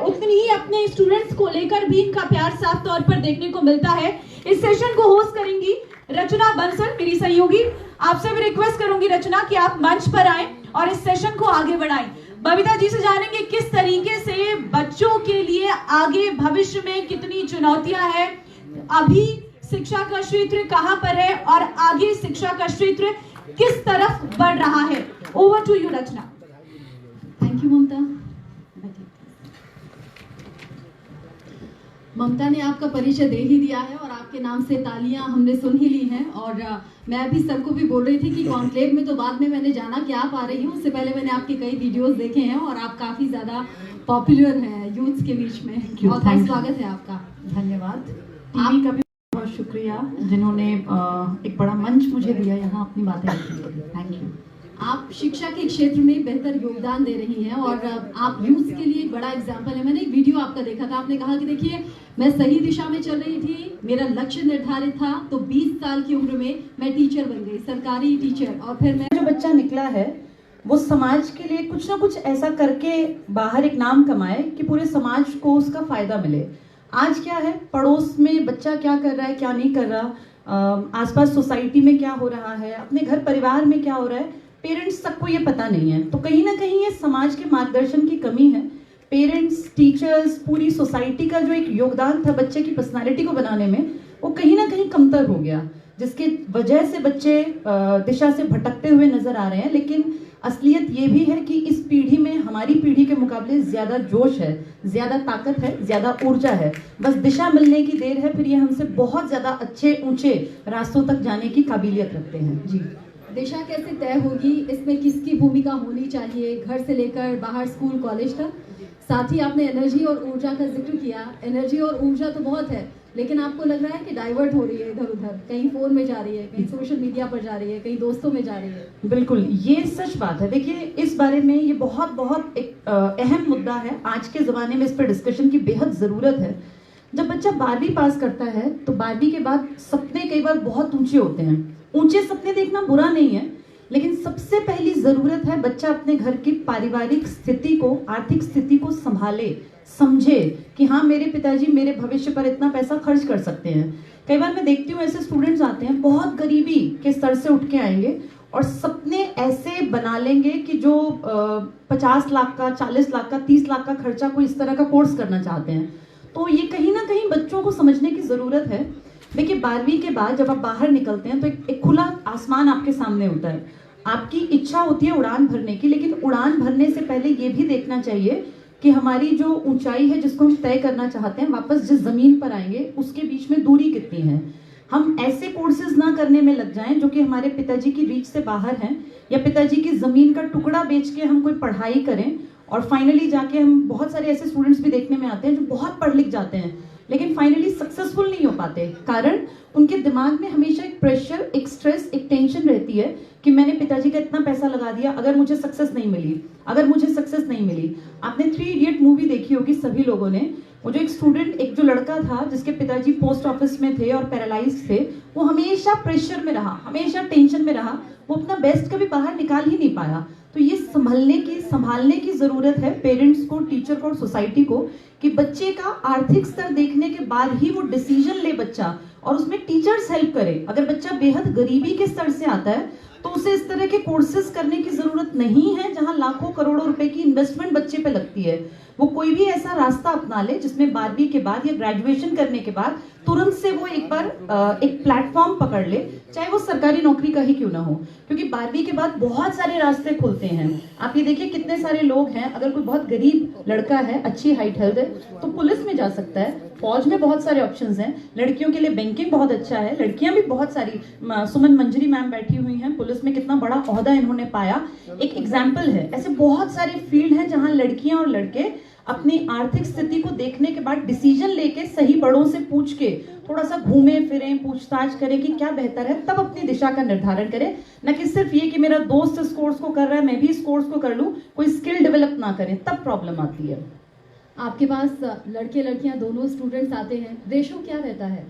उतनी ही अपने स्टूडेंट्स को लेकर भी इनका प्यार साफ तौर पर देखने को मिलता है। इस सेशन को होस्ट करेंगी रचना बंसल, मेरी सहयोगी। आपसे भी रिक्वेस्ट करूंगी रचना कि आप मंच पर आएं और इस सेशन को आगे बढ़ाएं। बबीता जी से जानेंगे किस तरीके से बच्चों के लिए आगे भविष्य में कितनी चुनौतियां हैं, अभी शिक्षा का क्षेत्र कहां पर है और आगे शिक्षा का क्षेत्र किस तरफ बढ़ रहा है। Over to you Rachna. Thank you Mamta. Mamta ने आपका परिचय दे ही दिया है और आपके नाम से तालियां हमने सुन ही ली हैं। और मैं अभी सर को भी बोल रही थी कि कॉन्क्लेव में तो बाद में मैंने जाना कि आप आ रही हूँ, उससे पहले मैंने आपके कई वीडियोस देखे हैं और आप काफी ज्यादा पॉपुलर हैं यूथ्स के बीच में। बहुत बहुत स्वागत है आपका। धन्यवाद। टीवी का भी बहुत शुक्रिया जिन्होंने एक बड़ा मंच मुझे दिया यहाँ अपनी बातें रखने के लिए। Thank you. आप शिक्षा के क्षेत्र में बेहतर योगदान दे रही हैं और आप यूथ के लिए एक बड़ा एग्जाम्पल है। मैंने एक वीडियो आपका देखा था, आपने कहा कि देखिए मैं सही दिशा में चल रही थी, मेरा लक्ष्य निर्धारित था, तो 20 साल की उम्र में मैं टीचर बन गई, सरकारी टीचर। और फिर मैं जो बच्चा निकला है वो समाज के लिए कुछ ना कुछ ऐसा करके बाहर एक नाम कमाए कि पूरे समाज को उसका फायदा मिले। आज क्या है, पड़ोस में बच्चा क्या कर रहा है, क्या नहीं कर रहा, आसपास सोसाइटी में क्या हो रहा है, अपने घर परिवार में क्या हो रहा है, पेरेंट्स सबको ये पता नहीं है। तो कहीं ना कहीं ये समाज के मार्गदर्शन की कमी है। पेरेंट्स, टीचर्स, पूरी सोसाइटी का जो एक योगदान था बच्चे की पर्सनालिटी को बनाने में, वो कहीं ना कहीं कमतर हो गया, जिसके वजह से बच्चे दिशा से भटकते हुए नजर आ रहे हैं। लेकिन असलियत ये भी है कि इस पीढ़ी में हमारी पीढ़ी के मुकाबले ज्यादा जोश है, ज्यादा ताकत है, ज्यादा ऊर्जा है। बस दिशा मिलने की देर है, फिर ये हमसे बहुत ज्यादा अच्छे ऊंचे रास्तों तक जाने की काबिलियत रखते हैं। जी। दिशा कैसे तय होगी, इसमें किसकी भूमिका होनी चाहिए, घर से लेकर बाहर स्कूल कॉलेज तक। साथ ही आपने एनर्जी और ऊर्जा का जिक्र किया। एनर्जी और ऊर्जा तो बहुत है, लेकिन आपको लग रहा है कि डाइवर्ट हो रही है इधर उधर, कहीं फोन में जा रही है, कहीं सोशल मीडिया पर जा रही है, कहीं दोस्तों में जा रही है। बिल्कुल, ये सच बात है। देखिए, इस बारे में ये बहुत बहुत एक अहम मुद्दा है। आज के ज़माने में इस पर डिस्कशन की बेहद ज़रूरत है। जब बच्चा 12वीं पास करता है तो 12वीं के बाद सपने कई बार बहुत ऊंचे होते हैं। ऊंचे सपने देखना बुरा नहीं है, लेकिन सबसे पहली ज़रूरत है बच्चा अपने घर की पारिवारिक स्थिति को, आर्थिक स्थिति को संभाले, समझे कि हाँ मेरे पिताजी मेरे भविष्य पर इतना पैसा खर्च कर सकते हैं। कई बार मैं देखती हूँ ऐसे स्टूडेंट्स आते हैं, बहुत गरीबी के स्तर से उठ के आएंगे और सपने ऐसे बना लेंगे कि जो 50 लाख का, 40 लाख का, 30 लाख का खर्चा कोई इस तरह का कोर्स करना चाहते हैं। तो ये कहीं ना कहीं बच्चों को समझने की ज़रूरत है। देखिए, 12वीं के बाद जब आप बाहर निकलते हैं तो एक खुला आसमान आपके सामने होता है। आपकी इच्छा होती है उड़ान भरने की, लेकिन उड़ान भरने से पहले ये भी देखना चाहिए कि हमारी जो ऊंचाई है जिसको हम तय करना चाहते हैं, वापस जिस जमीन पर आएंगे उसके बीच में दूरी कितनी है। हम ऐसे कोर्सेज ना करने में लग जाएं जो कि हमारे पिताजी की रीच से बाहर हैं, या पिताजी की जमीन का टुकड़ा बेच के हम कोई पढ़ाई करें और फाइनली जाके हम, बहुत सारे ऐसे स्टूडेंट्स भी देखने में आते हैं जो बहुत पढ़ लिख जाते हैं लेकिन फाइनली सक्सेसफुल नहीं हो पाते। कारण उनके दिमाग में हमेशा एक प्रेशर, एक स्ट्रेस, एक टेंशन रहती है कि मैंने पिताजी का इतना पैसा लगा दिया, अगर मुझे सक्सेस नहीं मिली, अगर मुझे सक्सेस नहीं मिली। आपने 3 इडियट मूवी देखी होगी सभी लोगों ने। वो जो एक स्टूडेंट, एक जो लड़का था जिसके पिताजी पोस्ट ऑफिस में थे और पैरालाइज थे, वो हमेशा प्रेशर में रहा, हमेशा टेंशन में रहा, वो अपना बेस्ट कभी बाहर निकाल ही नहीं पाया। तो ये संभालने की जरूरत है पेरेंट्स को, टीचर को और सोसाइटी को, कि बच्चे का आर्थिक स्तर देखने के बाद ही वो डिसीजन ले बच्चा, और उसमें टीचर्स हेल्प करे। अगर बच्चा बेहद गरीबी के स्तर से आता है तो उसे इस तरह के कोर्सेज करने की जरूरत नहीं है जहां लाखों करोड़ों रुपए की इन्वेस्टमेंट बच्चे पे लगती है। वो कोई भी ऐसा रास्ता अपना ले जिसमें 12वीं के बाद या ग्रेजुएशन करने के बाद तुरंत से वो एक बार एक प्लेटफॉर्म पकड़ ले, चाहे वो सरकारी नौकरी का ही क्यों ना हो, क्योंकि 12वीं के बाद बहुत सारे रास्ते खुलते हैं। आप ये देखिए कितने सारे लोग हैं, अगर कोई बहुत गरीब लड़का है, अच्छी हाइट हेल्थ है, तो पुलिस में जा सकता है, फौज में बहुत सारे ऑप्शंस हैं, लड़कियों के लिए बैंकिंग बहुत अच्छा है, लड़कियां भी बहुत सारी, सुमन मंजरी मैम बैठी हुई हैं, पुलिस में कितना बड़ा ओहदा इन्होंने पाया, एक एग्जाम्पल है। ऐसे बहुत सारे फील्ड हैं जहां लड़कियां और लड़के अपनी आर्थिक स्थिति को देखने के बाद डिसीजन लेके, सही बड़ों से पूछ के, थोड़ा सा घूमे फिरें, पूछताछ करें कि क्या बेहतर है, तब अपनी दिशा का निर्धारण करें। न कि सिर्फ ये कि मेरा दोस्त इस कोर्स को कर रहा है मैं भी इस कोर्स को कर लूं, कोई स्किल डेवलप ना करें, तब प्रॉब्लम आती है। आपके पास लड़के लड़कियां दोनों स्टूडेंट्स आते हैं, रेशो क्या रहता है?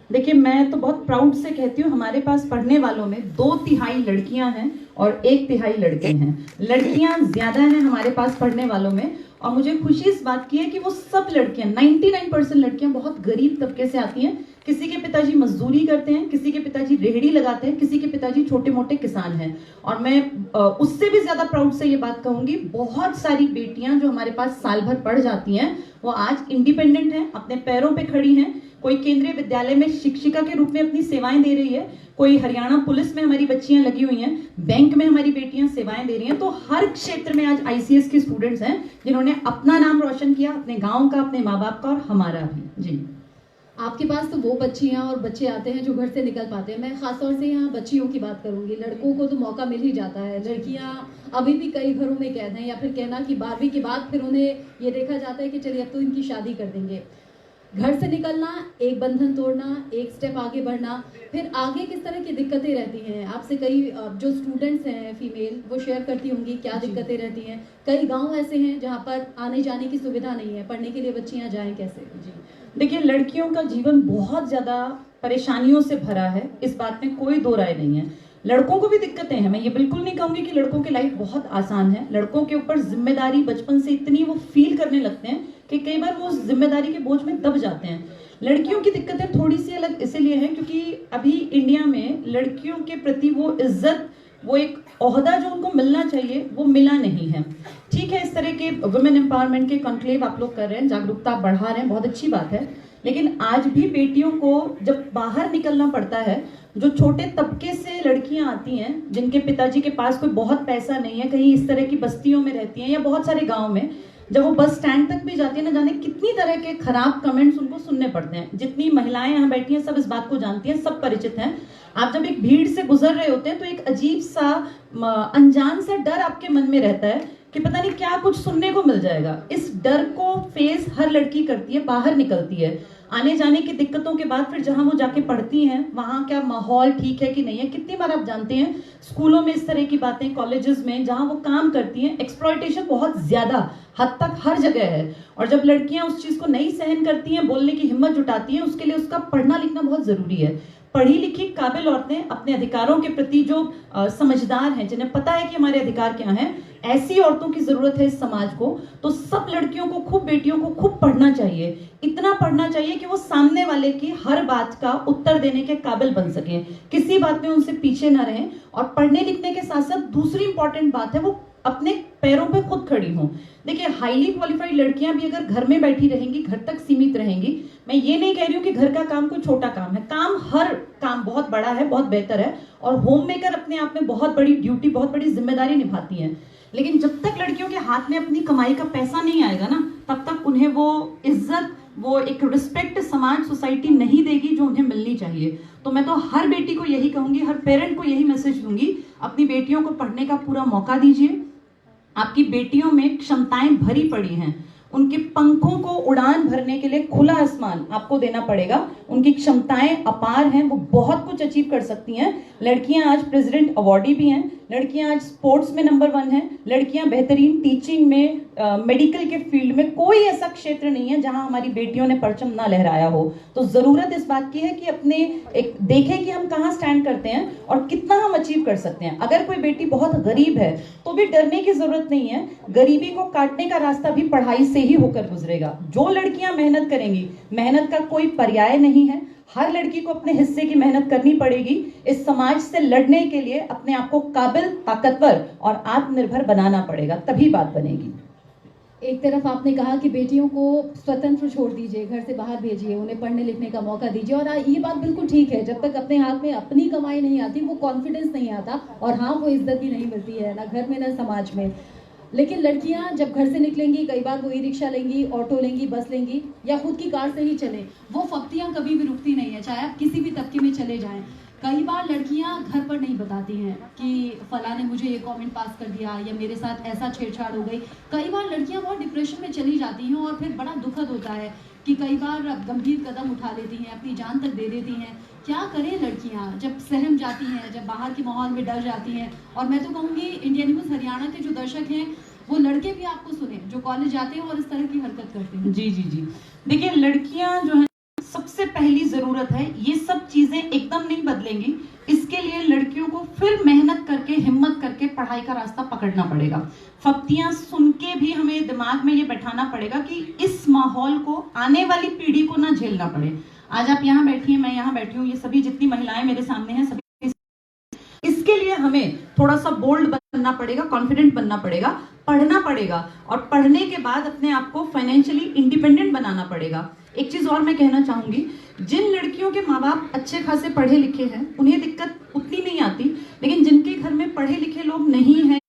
देखिए, मैं तो बहुत प्राउड से कहती हूँ हमारे पास पढ़ने वालों में 2/3 लड़कियां हैं और 1/3 लड़के हैं। लड़कियां ज्यादा हैं हमारे पास पढ़ने वालों में, और मुझे खुशी इस बात की है कि वो सब लड़कियां 99% लड़कियां बहुत गरीब तबके से आती हैं। किसी के पिताजी मजदूरी करते हैं, किसी के पिताजी रेहड़ी लगाते हैं, किसी के पिताजी छोटे मोटे किसान हैं। और मैं उससे भी ज्यादा प्राउड से ये बात कहूंगी, बहुत सारी बेटियां जो हमारे पास साल भर पढ़ जाती हैं वो आज इंडिपेंडेंट हैं, अपने पैरों पे खड़ी हैं। कोई केंद्रीय विद्यालय में शिक्षिका के रूप में अपनी सेवाएं दे रही है, कोई हरियाणा पुलिस में हमारी बच्चियां लगी हुई हैं, बैंक में हमारी बेटियां सेवाएं दे रही हैं। तो हर क्षेत्र में आज आईसीएस की स्टूडेंट्स हैं जिन्होंने अपना नाम रोशन किया, अपने गांव का, अपने माँ बाप का और हमारा भी। जी, आपके पास तो वो बच्चियां और बच्चे आते हैं जो घर से निकल पाते हैं। मैं खासतौर से यहाँ बच्चियों की बात करूंगी। लड़कों को तो मौका मिल ही जाता है, लड़कियां अभी भी कई घरों में कैद हैं, या फिर कहना कि 12वीं के बाद फिर उन्हें ये देखा जाता है कि चलिए अब तो इनकी शादी कर देंगे। घर से निकलना, एक बंधन तोड़ना, एक स्टेप आगे बढ़ना, फिर आगे किस तरह की दिक्कतें रहती हैं? आपसे कई जो स्टूडेंट्स हैं फीमेल, वो शेयर करती होंगी क्या दिक्कतें रहती हैं। कई गांव ऐसे हैं जहां पर आने जाने की सुविधा नहीं है, पढ़ने के लिए बच्चियां जाएं कैसे? जी, देखिए, लड़कियों का जीवन बहुत ज्यादा परेशानियों से भरा है, इस बात में कोई दो राय नहीं है। लड़कों को भी दिक्कतें हैं, मैं ये बिल्कुल नहीं कहूंगी कि लड़कों की लाइफ बहुत आसान है। लड़कों के ऊपर जिम्मेदारी बचपन से इतनी वो फील करने लगते हैं कि कई बार वो उस जिम्मेदारी के बोझ में दब जाते हैं। लड़कियों की दिक्कतें थोड़ी सी अलग इसीलिए हैं क्योंकि अभी इंडिया में लड़कियों के प्रति वो इज्जत, वो एक ओहदा जो उनको मिलना चाहिए वो मिला नहीं है। ठीक है, इस तरह के वुमेन एम्पावरमेंट के कॉन्क्लेव आप लोग कर रहे हैं, जागरूकता बढ़ा रहे हैं, बहुत अच्छी बात है। लेकिन आज भी बेटियों को जब बाहर निकलना पड़ता है, जो छोटे तबके से लड़कियां आती हैं जिनके पिताजी के पास कोई बहुत पैसा नहीं है, कहीं इस तरह की बस्तियों में रहती हैं या बहुत सारे गाँव में, जब वो बस स्टैंड तक भी जाती है ना जाने कितनी तरह के खराब कमेंट्स उनको सुनने पड़ते हैं। जितनी महिलाएं यहाँ बैठी हैं सब इस बात को जानती हैं, सब परिचित हैं। आप जब एक भीड़ से गुजर रहे होते हैं तो एक अजीब सा अनजान सा डर आपके मन में रहता है कि पता नहीं क्या कुछ सुनने को मिल जाएगा। इस डर को फेस हर लड़की करती है, बाहर निकलती है। आने जाने की दिक्कतों के बाद फिर जहां वो जाके पढ़ती हैं वहां क्या माहौल ठीक है कि नहीं है। कितनी बार आप जानते हैं स्कूलों में इस तरह की बातें, कॉलेजेस में जहां वो काम करती हैं, एक्सप्लॉयटेशन बहुत ज्यादा हद तक हर जगह है। और जब लड़कियां उस चीज को नहीं सहन करती हैं, बोलने की हिम्मत जुटाती हैं, उसके लिए उसका पढ़ना लिखना बहुत जरूरी है। पढ़ी लिखी काबिल औरतें अपने अधिकारों के प्रति जो समझदार हैं, जिन्हें पता है कि हमारे अधिकार क्या हैं, ऐसी औरतों की जरूरत है इस समाज को। तो सब लड़कियों को खूब, बेटियों को खूब पढ़ना चाहिए। इतना पढ़ना चाहिए कि वो सामने वाले की हर बात का उत्तर देने के काबिल बन सके, किसी बात में उनसे पीछे ना रहें। और पढ़ने लिखने के साथ साथ दूसरी इंपॉर्टेंट बात है, वो अपने पैरों पे खुद खड़ी हों। देखिए, हाईली क्वालिफाइड लड़कियां भी अगर घर में बैठी रहेंगी, घर तक सीमित रहेंगी, मैं ये नहीं कह रही हूँ कि घर का काम कोई छोटा काम है, काम हर काम बहुत बड़ा है, बहुत बेहतर है। और होम मेकर अपने आप में बहुत बड़ी ड्यूटी, बहुत बड़ी जिम्मेदारी निभाती हैं। लेकिन जब तक लड़कियों के हाथ में अपनी कमाई का पैसा नहीं आएगा ना, तब तक उन्हें वो इज्जत, वो एक रिस्पेक्ट समाज, सोसाइटी नहीं देगी जो उन्हें मिलनी चाहिए। तो मैं तो हर बेटी को यही कहूंगी, हर पेरेंट को यही मैसेज दूंगी, अपनी बेटियों को पढ़ने का पूरा मौका दीजिए। आपकी बेटियों में क्षमताएं भरी पड़ी हैं, उनके पंखों को उड़ान भरने के लिए खुला आसमान आपको देना पड़ेगा। उनकी क्षमताएं अपार हैं, वो बहुत कुछ अचीव कर सकती हैं। लड़कियां आज प्रेसिडेंट अवार्डी भी हैं, लड़कियां आज स्पोर्ट्स में नंबर 1 हैं, लड़कियां बेहतरीन टीचिंग में, मेडिकल के फील्ड में, कोई ऐसा क्षेत्र नहीं है जहां हमारी बेटियों ने परचम ना लहराया हो। तो जरूरत इस बात की है कि अपने एक देखें कि हम कहाँ स्टैंड करते हैं और कितना हम अचीव कर सकते हैं। अगर कोई बेटी बहुत गरीब है तो भी डरने की जरूरत नहीं है, गरीबी को काटने का रास्ता भी पढ़ाई से ही होकर गुजरेगा। जो लड़कियां मेहनत करेंगी, मेहनत का कोई पर्याय नहीं है, हर लड़की को अपने हिस्से की मेहनत करनी पड़ेगी। इस समाज से लड़ने के लिए अपने आप को काबिल, ताकतवर और आत्मनिर्भर बनाना पड़ेगा, तभी बात बनेगी। एक तरफ आपने कहा कि बेटियों को स्वतंत्र छोड़ दीजिए, घर से बाहर भेजिए, उन्हें पढ़ने लिखने का मौका दीजिए, और ये बात बिल्कुल ठीक है। जब तक अपने हाथ में अपनी कमाई नहीं आती, वो कॉन्फिडेंस नहीं आता, और हाँ, वो इज्जत भी नहीं मिलती है, ना घर में ना समाज में। लेकिन लड़कियां जब घर से निकलेंगी, कई बार वो ई रिक्शा लेंगी, ऑटो लेंगी, बस लेंगी, या खुद की कार से ही चले, वो फप्तियां कभी भी रुकती नहीं है, चाहे आप किसी भी तबके में चले जाएं। कई बार लड़कियां घर पर नहीं बताती हैं कि फला ने मुझे ये कमेंट पास कर दिया या मेरे साथ ऐसा छेड़छाड़ हो गई। कई बार लड़कियां बहुत डिप्रेशन में चली जाती हैं, और फिर बड़ा दुखद होता है कि कई बार गंभीर कदम उठा लेती हैं, अपनी जान तक दे देती हैं। क्या करें लड़कियां जब सहम जाती हैं, जब बाहर के माहौल में डर जाती हैं? और मैं तो कहूँगी इंडिया न्यूज़ हरियाणा के जो दर्शक हैं, वो लड़के भी आपको सुने जो कॉलेज जाते हैं और इस तरह की हरकत करते हैं। जी जी जी, देखिए, लड़कियां जो है, सबसे पहली जरूरत है, ये सब चीजें एकदम नहीं बदलेंगी। इसके लिए लड़कियों को फिर मेहनत करके, हिम्मत करके पढ़ाई का रास्ता पकड़ना पड़ेगा। फप्तियां सुन के भी हमें दिमाग में ये बैठाना पड़ेगा कि इस माहौल को आने वाली पीढ़ी को ना झेलना पड़े। आज आप यहाँ बैठी हैं, मैं यहाँ बैठी हूँ, ये सभी जितनी महिलाएं मेरे सामने हैं, सभी इसके लिए हमें थोड़ा सा बोल्ड बनना पड़ेगा, कॉन्फिडेंट बनना पड़ेगा, पढ़ना पड़ेगा और पढ़ने के बाद अपने आप को फाइनेंशियली इंडिपेंडेंट बनाना पड़ेगा। एक चीज और मैं कहना चाहूंगी, जिन लड़कियों के माँ बाप अच्छे खासे पढ़े लिखे हैं उन्हें दिक्कत उतनी नहीं आती, लेकिन जिनके घर में पढ़े लिखे लोग नहीं है,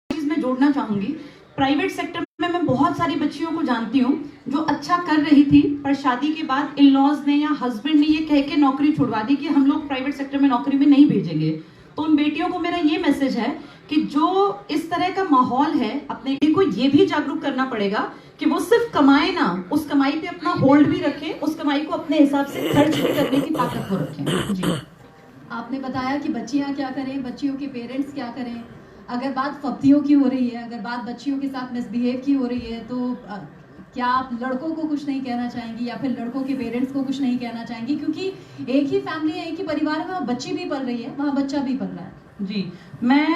मैं जोड़ना चाहूंगी। प्राइवेट सेक्टर में मैं बहुत सारी बच्चियों को जानती हूँ जो अच्छा कर रही थी, पर शादी के बाद इन लॉज ने या हस्बैंड ने ये कह के नौकरी छुड़वा दी कि हम लोग प्राइवेट सेक्टर में नौकरी में नहीं भेजेंगे। तो उन बेटियों को मेरा ये मैसेज है कि जो इस तरह का माहौल है, अपने को ये भी जागरूक करना पड़ेगा कि वो सिर्फ कमाए ना, उस कमाई पे अपना होल्ड भी रखें, उस कमाई को अपने हिसाब से खर्च भी करने की ताकत को रखें। जी, आपने बताया कि बच्चियां क्या करें, बच्चियों के पेरेंट्स क्या करें। अगर बात फप्तियों की हो रही है, अगर बात बच्चियों के साथ मिसबिहेव की हो रही है, तो क्या आप लड़कों को कुछ नहीं कहना चाहेंगी या फिर लड़कों के पेरेंट्स को कुछ नहीं कहना चाहेंगी? क्योंकि एक ही फैमिली है, एक ही परिवार है, वहाँ बच्ची भी पल रही है, वहाँ बच्चा भी पल रहा है। जी, मैं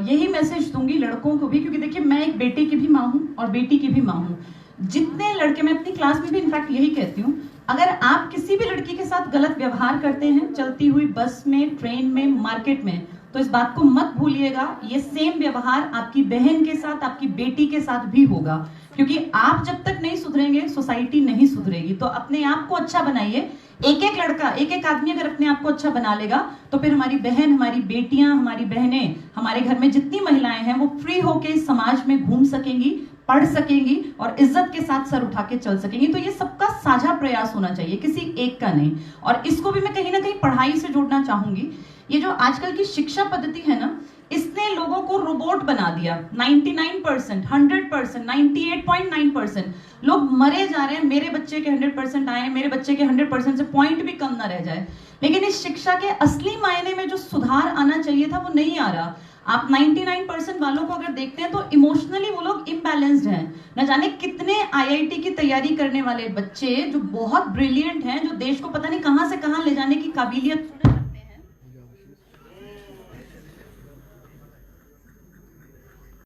यही मैसेज दूंगी लड़कों को भी, क्योंकि देखिए मैं एक बेटे की भी माँ हूँ और बेटी की भी माँ हूँ। जितने लड़के, मैं अपनी क्लास में भी इनफैक्ट यही कहती हूँ, अगर आप किसी भी लड़की के साथ गलत व्यवहार करते हैं, चलती हुई बस में, ट्रेन में, मार्केट में, तो इस बात को मत भूलिएगा, ये सेम व्यवहार आपकी बहन के साथ, आपकी बेटी के साथ भी होगा। क्योंकि आप जब तक नहीं सुधरेंगे, सोसाइटी नहीं सुधरेगी। तो अपने आप को अच्छा बनाइए। एक एक लड़का, एक एक आदमी अगर अपने आप को अच्छा बना लेगा, तो फिर हमारी बहन, हमारी बेटियां, हमारी बहनें, हमारे घर में जितनी महिलाएं हैं, वो फ्री होके इस समाज में घूम सकेंगी, पढ़ सकेंगी और इज्जत के साथ सर उठा के चल सकेंगी। तो ये सबका साझा प्रयास होना चाहिए, किसी एक का नहीं। और इसको भी मैं कहीं ना कहीं पढ़ाई से जोड़ना चाहूंगी। ये जो आजकल की शिक्षा पद्धति है ना, इसने लोगों को रोबोट बना दिया। 99%, 100%, 98.9% लोग मरे जा रहे हैं। मेरे बच्चे के 100% आए, मेरे बच्चे के 100% से पॉइंट भी कम ना रह जाए। लेकिन इस शिक्षा के असली मायने में जो सुधार आना चाहिए था, वो नहीं आ रहा। आप 99% वालों को अगर देखते हैं तो इमोशनली वो लोग इम्बैलेंस्ड हैं। न जाने कितने IIT की तैयारी करने वाले बच्चे जो बहुत ब्रिलियंट हैं, जो देश को पता नहीं कहां से कहां ले जाने की काबिलियत